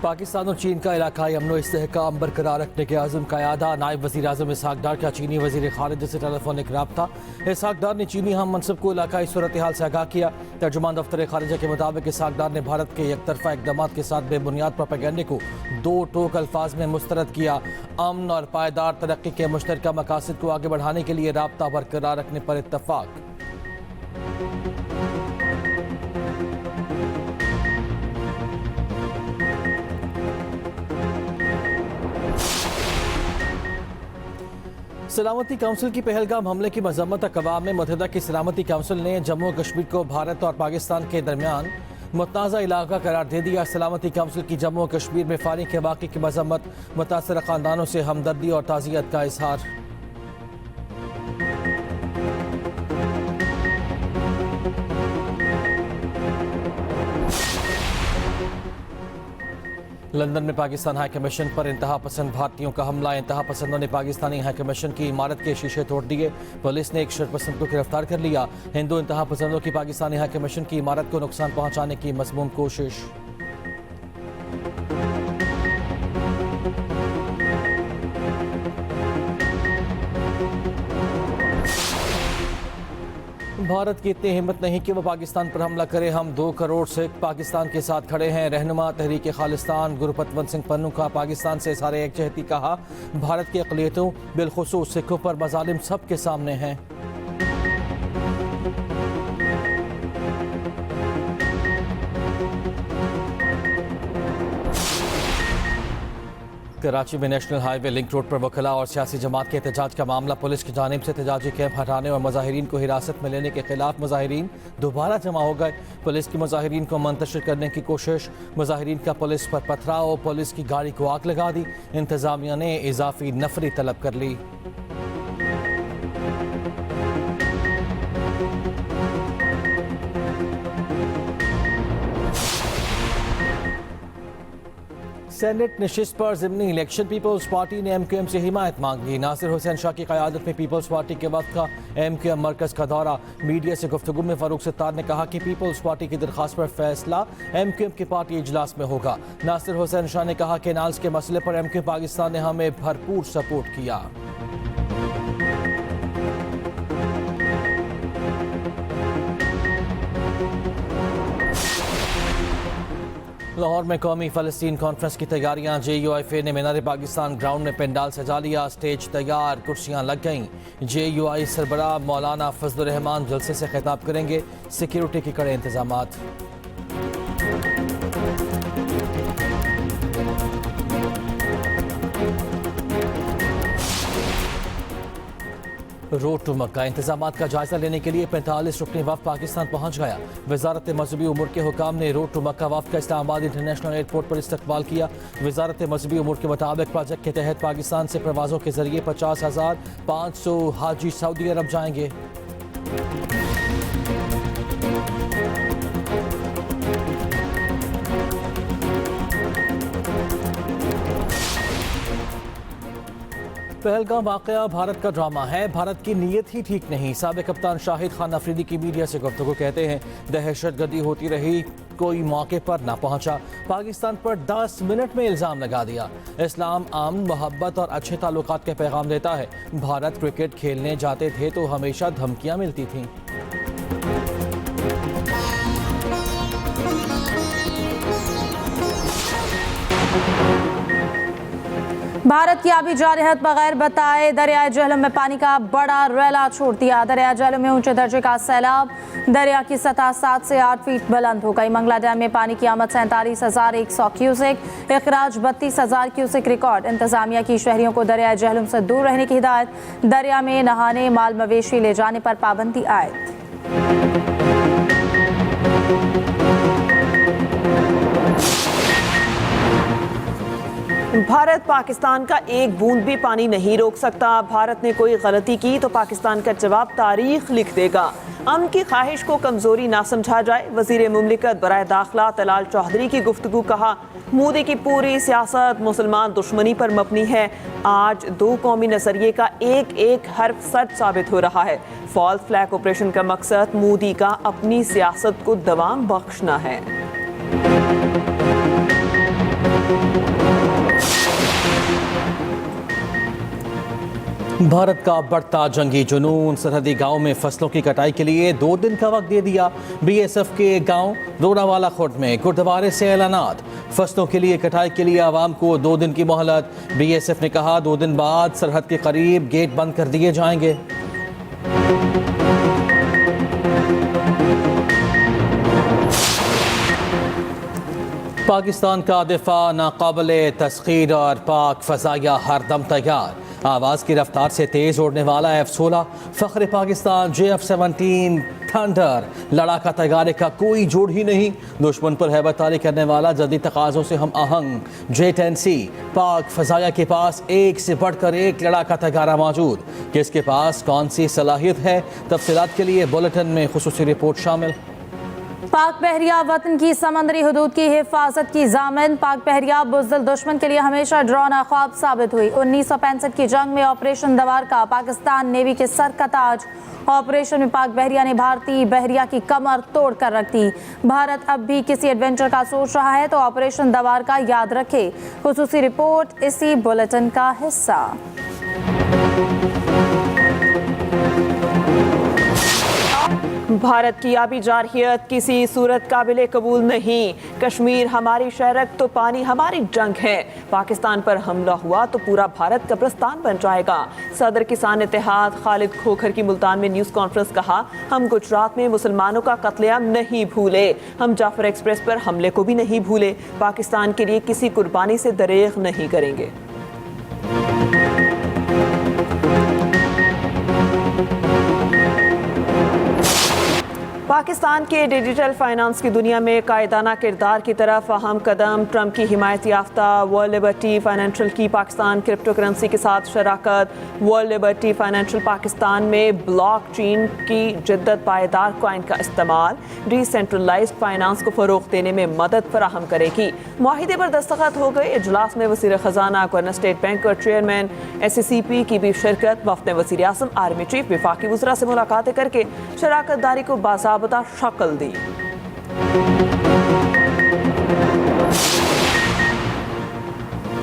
पाकिस्तान और चीन का इलाकाई अमन इस्तेहकाम बरकरार रखने के आज़म का यादा। नायब वज़ीर आज़म इसहाक डार का चीनी वज़ीर ख़ारिजा से टेलीफोनिक रब्ता। इसहाक डार ने चीनी हम मनसब को इलाकाई सूरत हाल से आगाह किया। तर्जुमान दफ्तर ख़ारिजा के मुताबिक इसहाक डार ने भारत के एकतरफा इक़दामात के साथ बेबुनियाद प्रोपेगेंडे को दो टोक अल्फाज में मुस्तरद किया। अमन और पायदार तरक्की के मुश्तरका मकासद को आगे बढ़ाने के लिए रब्ता बरकरार रखने पर इत्तफ़ाक़। सलामती काउंसिल की पहलगाम हमले की मजम्मत अक़वाम मुत्तहिदा की सलामती काउंसिल ने जम्मू कश्मीर को भारत और पाकिस्तान के दरमियान मुतनाज़ा इलाका करार दे दिया। सलामती काउंसिल की जम्मू कश्मीर में फायरिंग के वाक़े की मजम्मत, मुतासरा ख़ानदानों से हमदर्दी और ताज़ियत का इजहार। लंदन में पाकिस्तान हाई कमीशन पर इंतहा पसंद भारतीयों का हमला। इंतहा पसंदों ने पाकिस्तानी हाई कमीशन की इमारत के शीशे तोड़ दिए। पुलिस ने एक शरपसंद को गिरफ्तार कर लिया। हिंदू इंतहा पसंदों की पाकिस्तानी हाई कमीशन की इमारत को नुकसान पहुंचाने की मज़मूम कोशिश। भारत की इतनी हिम्मत नहीं कि वह पाकिस्तान पर हमला करे। हम 2 करोड़ सिख पाकिस्तान के साथ खड़े हैं। रहनुमा तहरीक खालिस्तान गुरपतवंत सिंह पन्नू का पाकिस्तान से इज़हार एकजहती कहा। भारत की अक़लियतों बिलखुसूस सिखों पर मज़ालिम सब के सामने हैं। कराची में नेशनल हाईवे लिंक रोड पर वकला और सियासी जमात के एहतजाज का मामला। पुलिस की जानिब से एहतजाजी कैंप हटाने और मुजाहिरीन को हिरासत में लेने के खिलाफ मुजाहिरीन दोबारा जमा हो गए। पुलिस की मुजाहिरीन को मुंतशिर करने की कोशिश। मुजाहिरीन का पुलिस पर पथराव, पुलिस की गाड़ी को आग लगा दी। इंतजामिया ने इजाफी नफरी तलब कर ली। सेनेट नशिस्त पर ज़िमनी इलेक्शन पीपल्स पार्टी ने MQM से हिमायत मांगी। नासिर हुसैन शाह की क़यादत में पीपल्स पार्टी के वक्त का MQM मरकज़ का दौरा। मीडिया से गुफ्तगू में फ़ारूक सत्तार ने कहा कि पीपल्स पार्टी की दरख्वास्त पर फैसला MQM के पार्टी इजलास में होगा। नासिर हुसैन शाह ने कहा कि नाल्स के मसले पर MQM पाकिस्तान ने हमें भरपूर सपोर्ट किया। लाहौर में कौमी फ़लस्तीन कॉन्फ्रेंस की तैयारियां। JUI ने मीनार पाकिस्तान ग्राउंड में पेंडाल सजा लिया। स्टेज तैयार, कुर्सियां लग गईं। JUI सरबराह मौलाना फजलुर रहमान जलसे से खिताब करेंगे। सिक्योरिटी के कड़े इंतजामात। रोड टू मक्का इंतजामात का जायजा लेने के लिए 45 रुकनी वफ़द पाकिस्तान पहुंच गया। वजारत मजहबी उमूर के हुकाम ने रोड टू मक्का वफ़द का इस्लामाबाद इंटरनेशनल एयरपोर्ट पर इस्तकबाल किया। वजारत मजहबी उमूर के मुताबिक प्रोजेक्ट के तहत पाकिस्तान से प्रवाजों के जरिए 50,500 हाजी सऊदी अरब जाएंगे। पहलगाम वाक़या भारत का ड्रामा है। भारत की नीयत ही ठीक नहीं। साबिक़ कप्तान शाहिद खान अफरीदी की मीडिया से गुफ्तगू कहते हैं दहशतगर्दी होती रही, कोई मौके पर ना पहुंचा। पाकिस्तान पर 10 मिनट में इल्ज़ाम लगा दिया। इस्लाम अमन, मोहब्बत और अच्छे ताल्लुकात का पैगाम देता है। भारत क्रिकेट खेलने जाते थे तो हमेशा धमकियां मिलती थीं। भारत की आबी जारहत बगैर बताए दरियाए झेलम में पानी का बड़ा रैला छोड़ दिया। दरिया झेलम में ऊंचे दर्जे का सैलाब। दरिया की सतह 7 से 8 फीट बुलंद हो गई। मंगला डैम में पानी की आमद 47,100 क्यूसेक, इखराज 32,000 क्यूसेक रिकॉर्ड। इंतजामिया की शहरियों को दरियाए झेलम से दूर रहने की हिदायत। दरिया में नहाने, माल मवेशी ले जाने पर पाबंदी आयद। भारत पाकिस्तान का एक बूंद भी पानी नहीं रोक सकता। भारत ने कोई गलती की तो पाकिस्तान का जवाब तारीख लिख देगा। अमन की ख्वाहिश को कमजोरी ना समझा जाए। वजीर मुमलिकत बराए दाखिला तलाल चौधरी की गुफ्तगू। कहा मोदी की पूरी सियासत मुसलमान दुश्मनी पर मबनी है। आज 2 कौमी नजरिए का एक एक हर्फ सच साबित हो रहा है। फॉल्स फ्लैग ऑपरेशन का मकसद मोदी का अपनी सियासत को दवाम बख्शना है। भारत का बढ़ता जंगी जुनून, सरहदी गांव में फसलों की कटाई के लिए 2 दिन का वक्त दे दिया। बीएसएफ के गांव रोडावाला खुर्द में गुरुद्वारे से ऐलानात, फसलों के लिए कटाई के लिए आवाम को 2 दिन की मोहलत। बीएसएफ ने कहा 2 दिन बाद सरहद के करीब गेट बंद कर दिए जाएंगे। पाकिस्तान का दिफा नाकाबिले तस्खीर और पाक फजाया हरदम तैयार। आवाज़ की रफ्तार से तेज़ उड़ने वाला F-16 फ़ख्र पाकिस्तान JF-17 थंडर लड़ाका तैयारे का कोई जोड़ ही नहीं। दुश्मन पर हैबत तारी करने वाला जदीद तकाज़ों से हम आहंग J-10C पाक फजाया के पास एक से बढ़कर एक लड़ाका तैयारा मौजूद। किसके पास कौन सी सलाहियत है, तफसीलात के लिए बुलेटिन में खुसूसी रिपोर्ट शामिल। पाक बहरिया वतन की समंदरी हदूद की हिफाजत की जामिन। पाक बहरिया बुज़दिल दुश्मन के लिए हमेशा डरावना ख्वाब साबित हुई। 1965 की जंग में ऑपरेशन दवार का पाकिस्तान नेवी के सर का ताज। ऑपरेशन में पाक बहरिया ने भारतीय बहरिया की कमर तोड़ कर रख दी। भारत अब भी किसी एडवेंचर का सोच रहा है तो ऑपरेशन दवार का याद रखे। खुसूसी रिपोर्ट इसी बुलेटिन का हिस्सा। भारत की आबी जारहियत किसी सूरत काबिले कबूल नहीं। कश्मीर हमारी शरक तो पानी हमारी जंग है। पाकिस्तान पर हमला हुआ तो पूरा भारत कब्रिस्तान बन जाएगा। सदर किसान इत्तेहाद खालिद खोखर की मुल्तान में न्यूज़ कॉन्फ्रेंस। कहा हम गुजरात में मुसलमानों का कत्लेआम नहीं भूले, हम जाफर एक्सप्रेस पर हमले को भी नहीं भूले। पाकिस्तान के लिए किसी कुर्बानी से दरेग नहीं करेंगे। पाकिस्तान के डिजिटल फाइनेंस की दुनिया में कायदाना किरदार की तरफ अहम कदम। ट्रंप की हिमायत याफ्ता वर्ल्ड लिबर्टी फाइनेंशियल की पाकिस्तान क्रिप्टो करेंसी के साथ शराकत। वर्ल्ड लिबर्टी फाइनेंशियल पाकिस्तान में ब्लॉकचेन की जिद्दत पायदार कॉइन का इस्तेमाल डिसेंट्रलाइज्ड फाइनेंस को फ़रोग़ देने में मदद फराहम करेगी। मुआहिदे पर दस्तखत हो गए। इजलास में वज़ीर ख़जाना, गवर्नर स्टेट बैंक और चेयरमैन SCCP की भी शिरकत। वफ़द वज़ीर आज़म, आर्मी चीफ, वफाकी वज़रा से मुलाकातें करके शराकत दारी को बाज़ाबता शक्ल दी।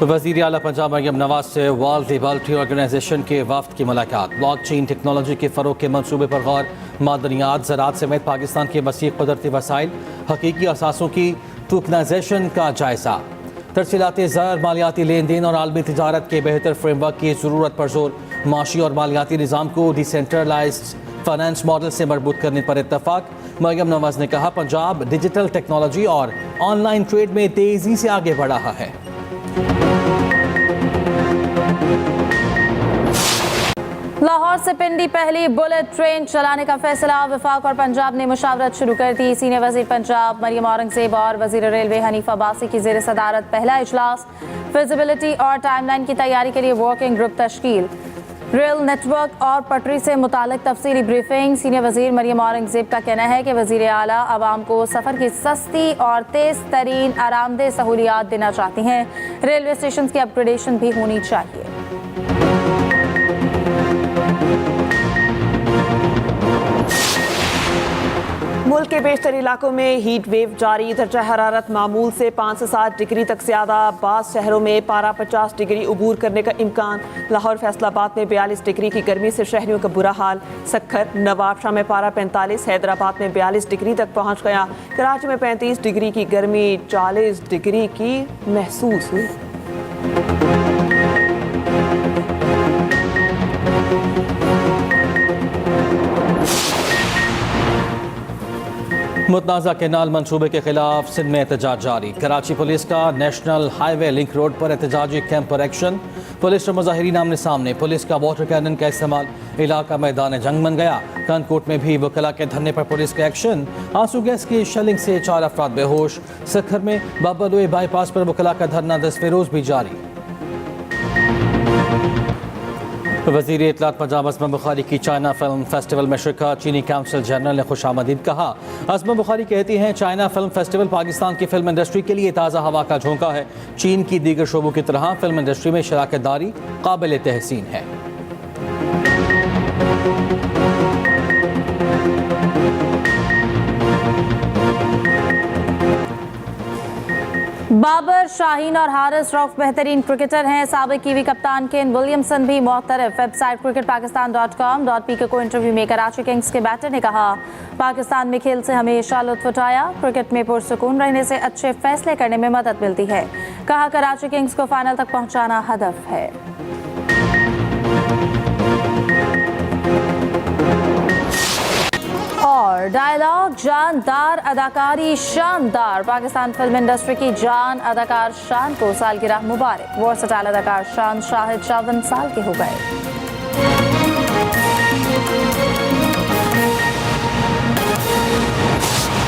वज़ीर आला पंजाब मरियम नवाज से वर्ल्ड लिबर्टी ऑर्गेनाइजेशन के वफ़द की मुलाकात। ब्लॉकचेन टेक्नोलॉजी के फ़रोग़ के मंसूबे पर गौर। मादनियात, ज़राअत समेत पाकिस्तान के वसीअ कुदरती वसाइल, हकीकी असासों की टोकनाइजेशन का जायज़ा। तरसीलाती ज़र, मालियाती लेन देन और आलमी तिजारत के बेहतर फ्रेमवर्क की ज़रूरत पर जोर। माशी और मालियाती निज़ाम को डिसेंट्रलाइज्ड फाइनेंस मॉडल से मरबूत करने पर इत्तफाक। मरियम नवाज ने कहा पंजाब डिजिटल टेक्नोलॉजी और ऑनलाइन ट्रेड में तेज़ी से आगे बढ़ रहा है। लाहौर से पिंडी पहली बुलेट ट्रेन चलाने का फैसला। वफाक और पंजाब ने मुशावरत शुरू कर दी। सीनियर वजीर पंजाब मरियम औरंगजेब और वजीर रेलवे हनीफ अब्बासी की ज़ेर सदारत पहला इजलास। फिजिबिलिटी और टाइमलाइन की तैयारी के लिए वर्किंग ग्रुप तश्कील। रेल नेटवर्क और पटरी से मुतालिक तफसीली ब्रीफिंग। सीनियर वजीर मरियम औरंगजेब का कहना है कि वजीर आला आवाम को सफ़र की सस्ती और तेज़ तरीन आरामदेह सहूलियात देना चाहती हैं। रेलवे स्टेशन की अपग्रेडेशन भी होनी चाहिए। मुल्क के बेशतर इलाकों में हीट वेव जारी। दर्जा हरारत मामूल से 5 से 7 डिग्री तक ज़्यादा। बाज़ शहरों में पारा 50 डिग्री अबूर करने का इम्कान। लाहौर फैसलाबाद में 42 डिग्री की गर्मी से शहरियों का बुरा हाल। सक्खर नवाबशाह में पारा 45, हैदराबाद में 42 डिग्री तक पहुँच गया। कराची में 35 डिग्री की गर्मी 40 डिग्री की महसूस हुई। मुतनाज़ा केनाल मंसूबे के खिलाफ सिंध में एहतजाज जारी। कराची पुलिस का नेशनल हाईवे लिंक रोड पर एहतजाजी कैंप पर एक्शन। पुलिस और मुजाहिरीन आमने सामने। पुलिस का वाटर कैनन का इस्तेमाल। इलाका मैदान जंग बन गया। कानकोट में भी वकला के धरने पर पुलिस का एक्शन। आंसू गैस की शेलिंग से 4 अफराद बेहोश। सक्खर में बाबलोई बाईपास पर वकला का धरना 10 रोज़ भी जारी। वज़ीर इत्तलात पंजाब असमा बुखारी की चाइना फिल्म फेस्टिवल में शिरकत। चीनी काउंसिल जनरल ने खुशामदीद कहा। असमा बुखारी कहती हैं चाइना फिल्म फेस्टिवल पाकिस्तान की फिल्म इंडस्ट्री के लिए ताज़ा हवा का झोंका है। चीन की दीगर शोबों की तरह फिल्म इंडस्ट्री में शराकत दारी काबिल तहसीन है। बाबर, शाहीन और हारिस रऊफ बेहतरीन क्रिकेटर हैं। साबिक कीवी कप्तान केन विलियमसन भी मोहतरफ। वेबसाइट cricketpakistan.com.pk को इंटरव्यू में कराची किंग्स के बैटर ने कहा, पाकिस्तान में खेल से हमेशा लुत्फ उठाया। क्रिकेट में पुरसुकून रहने से अच्छे फैसले करने में मदद मिलती है। कहा, कराची किंग्स को फाइनल तक पहुंचाना हदफ है। और डायलॉग जानदार, अदाकारी शानदार। पाकिस्तान फिल्म इंडस्ट्री की जान अदाकार शान को सालगिरह मुबारक। वर्सटाइल अदाकार शान शाहिद 54 साल के हो गए।